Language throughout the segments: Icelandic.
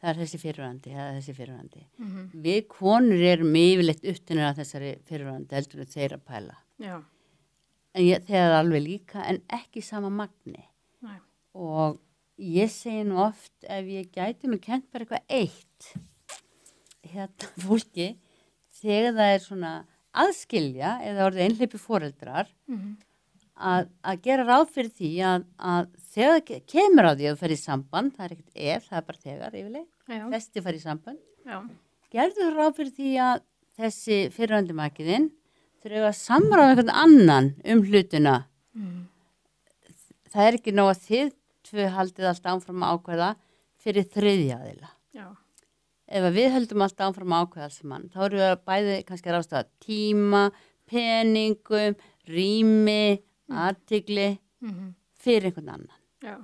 það þessi fyrrverandi eða þessi fyrrverandi. Við konur erum yfirleitt upptunir af þessari fyrrverandi heldur en þeir að pæla. Já. En þegar alveg líka, en ekki sama magni. Nei. Og ég segi nú oft, ef ég gæti nú kennt bara eitthvað eitt, fólki, þegar það er svona aðskilja eða orðið einhleypi foreldrar, að gera ráð fyrir því að þegar það kemur á því að þú fer í samband, það er ekkert ef, það er bara þegar yfirleitt, þessi fer í samband, gerðu þú ráð fyrir því að þessi fyrrverandi makiðinn þurfa að samráða einhvern annan hlutina. Það er ekki nóg að þið tvö haldið alltaf áfram að ákveða fyrir þriðja aðila. Já. Ef við höldum alltaf áfram að ákveða alls saman, þá erum við að bæði kannski að ráðstafa tíma, peningum, rými, athygli fyrir einhvern annan. Já.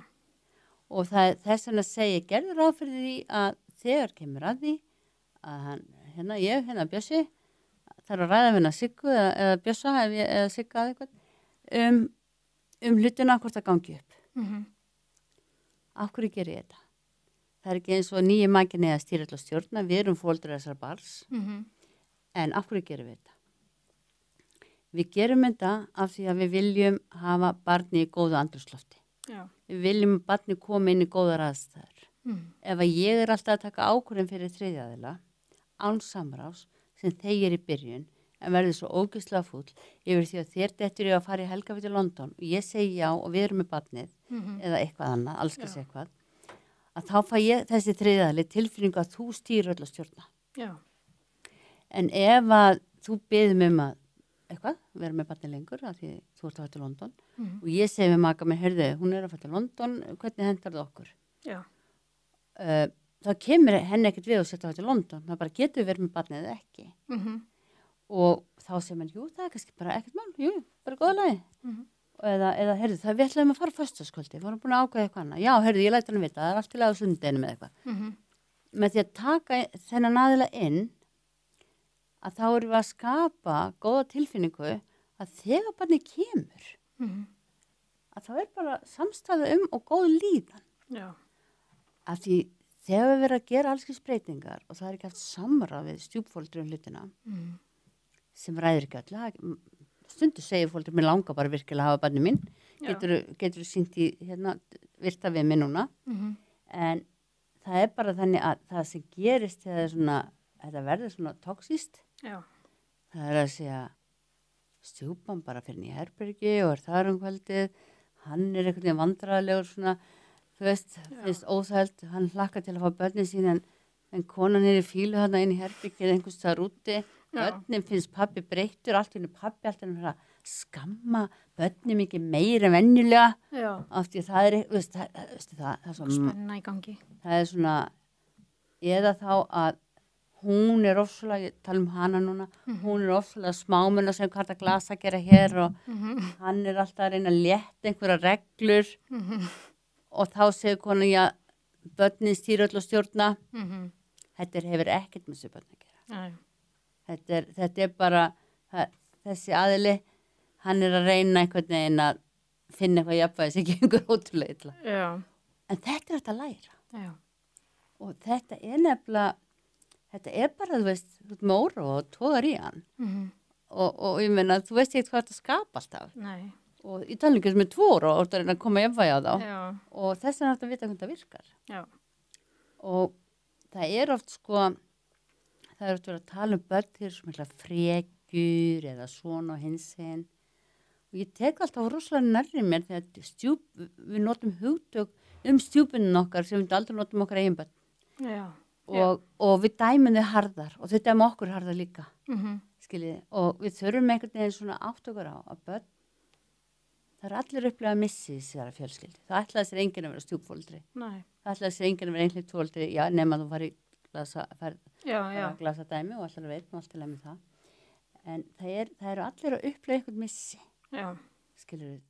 Og það er þess vegna að segja, gerðu ráð fyrir því að þegar kemur að því að hann, Bjössi, þarf að ræða við hana Siggu eða Bjössa eða Sigga eða eitthvað hlutina hvort það gangi upp. Af hverju gerir ég þetta? Það er ekki eins og nýju makinn eða stýra til að stjórna, við erum foreldrar þessar barns, en af hverju gerum við þetta? Við gerum þetta af því að við viljum hafa barni í góðu andrúmslofti. Já. Við viljum að barni koma inn í góðar aðstæður. Ef að ég er alltaf að taka ákvörðun fyrir þriðja aðila, án samráðs, sem þegir í byrjun, en verður svo ógeðslega fúll yfir því að þér dettur ég að fara í helgarferð til London og ég segi já og við erum með barnið, eða eitthvað annað, alls kannski eitthvað, að þá fæ ég þessi þriðja aðili tilfinningu að þú stýrir öll að stjórna. Já. En ef að þú biður að eitthvað, vera með barnið lengur af því þú ert að fara til London og ég segi við maka mér, heyrðu, hún er að fara til London, hvernig hendar það okkur? Já. Þá kemur henni ekkert við að setja það til London, það bara getur verið með barnið eða ekki. Og þá segir mann, jú, það er kannski bara ekkert mál, jú, bara góða lagi. Eða heyrðu, það við ætlaðum að fara föstudagskvöldi, við vorum búin að ákveða eitthvað annað. Já, heyrðu, ég læt hann vita, það er allt til að á sundinu með eitthvað. Með því að taka þennan aðila inn, að þá erum við að skapa góða tilfinningu að þegar barnið kemur, að það er bara samstæða og góð líðan. Já. Af því þegar við verðum að gera alls kyns breytingar og það er ekki haft samráð við stjúpforeldri hlutina, sem ræður ekki öll. Stundu segir foreldri, mér langar bara virkilega að hafa barnið mín, getur sýnt í virta við mig núna, en það er bara þannig að það sem gerist þegar þetta verður svona toxíst, það er að segja stjúpan bara fyrir í herbergi og er þar kvöldið, hann er einhvern veginn vandræðalegur svona, þú veist, finnst óþælt, hann hlakkar til að fá börnin sín en konan er í fílu þarna inn í herbergi eða einhvers þar úti, börnin finnst pabbi breyttur, allt í pabbi alltaf fyrir að skamma börnin mikið meira en venjulega af því það er, það er svona spenna í gangi. Það er svona, eða þá að hún er ofsalega, ég tala hana núna, hún er ofsalega smámenn að segja hvað það glasa að gera hér og hann er alltaf að reyna að létta einhverja reglur og þá segir konan, já, börnin stýra öll og stjórna. Þetta hefur ekkert með þessu börn að gera. Þetta er bara, þessi aðili, hann er að reyna einhvern veginn að finna eitthvað jafnvægi sem gengur ótrúlega illa. Já. En þetta er þetta að læra. Já. Og þetta er nefnilega, þetta er bara, þú veist, þú ert með óra og tógar í hann. Og ég meina, þú veist ekki hvað þetta skapa alltaf. Nei. Og í talningu sem er 2 óra og þú ert að koma jafnvægi á þá. Já. Og þess vegna er þetta að vita hvernig það virkar. Já. Og það er oft það er oft verið að tala börn til sem frekjur eða svona og hinsegin. Og ég tek alltaf rosalega nærri mér þegar við notum hugtök stjúpunin okkar sem við aldrei notum okkar eigin börn. Já. Og við dæmum þau harðar og þau dæmum okkur harðar líka. Skiljiði. Og við þurfum einhvern veginn svona átt okkur á að börn, það er allir upplega að missi þessara fjölskyldi. Það ætlaði sér enginn að vera stjúpforeldri. Nei. Það ætlaði sér enginn að vera einhleypt foreldri, já, nema þú fari glasa dæmi og allir veit og allt til að með það. En það eru allir að upplega einhvern missi. Já. Skilur við.